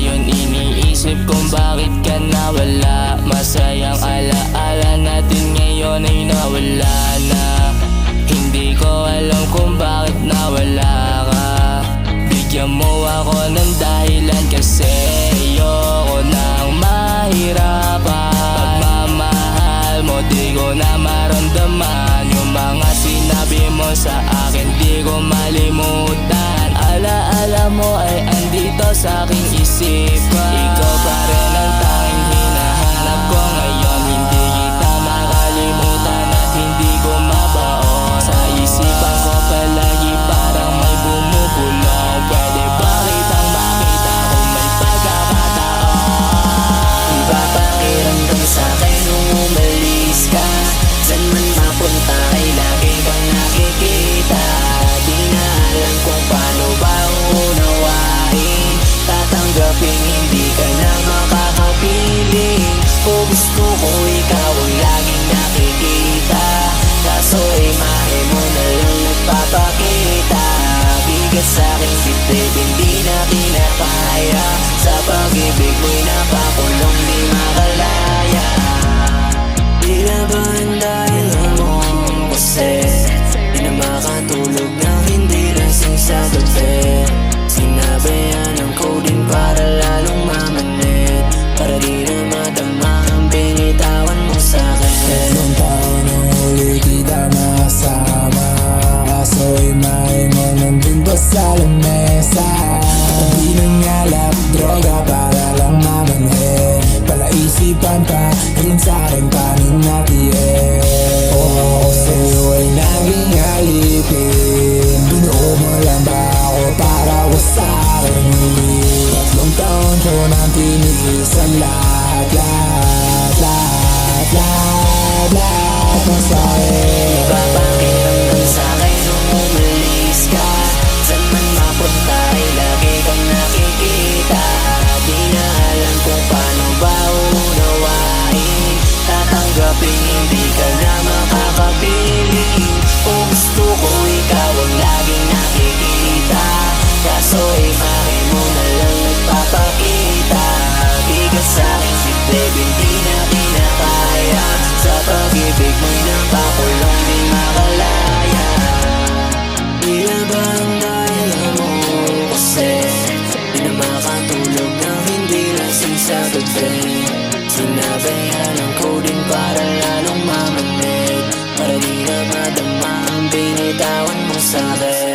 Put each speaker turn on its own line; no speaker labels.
Ngayon iniisip kung bakit ka nawala. Masayang alaala natin ngayon ay nawala na. Hindi ko alam kung bakit nawala ka. Bigyan mo ako ng dahilan kasi ayoko nang mahirapan. Pagmamahal mo di ko na maramdaman. Yung mga sinabi mo sa akin di ko malimutan. Alaala mo ay andito sa aking isipan. Ikaw pa rin ang tanging hinahanap ko ngayon. Hindi kita makalimutan at hindi ko mabaon. Sa isipan ko palagi parang may bumubulong. Pwede ba kitang makita kung may pagkakataon?
Iba pakiramdam sa'kin nung umalis ka. Saan man mapunta ay lagi kang nakikita. Di na alam kung paano ba unawain. Tatanggapin hindi ka na makakapiling. Kung gusto ko ikaw ang laging nakikita. Kaso imahe mo na lang nagpapakita. Bigat sa'king dibdib hindi na kinakaya. Sa pag-ibig mo'y napakulong di makalaya. Tila ba ang dahilan mo kasi di na makatulog na hindi lasing sa gabi. Sinabayan ang coding para lalong mamanid. Para di na madama ang binitawan mo sa'kin.
3 taon na huli kita makasama. Kaso imahe mo nandun pa sa lamesa. Tabi ng alak, droga para lang mamanhin. Palaisipan pa rin sa'kin paano natin. Kung ako sa'yo ay naging alipin, binuo mo lang ba ako para wasakin ulit? 3 taon ko nang tiniis ang lahat ng sa'kin.
Iba pakiramdam sa'kin nung umalis ka. Saan man mapunta ay lagi kang nakikita. Di na alam kung paano ba unawain. Tatanggapin hindi ka na makakapiling. Kung gusto ko ikaw ang laging nakikita. Kaso imahe mo na lang nagpapakita. Bigat sa'king dibdib hindi na kinakaya. Sa pag-ibig mo'y napakulong di makalaya. Tila ba ang dahilan mo kasi di na makatulog na hindi lasing sa gabi. Sinabayan ang coding para lalong mamanid. Para di na madama ang binitawan mo sa'kin.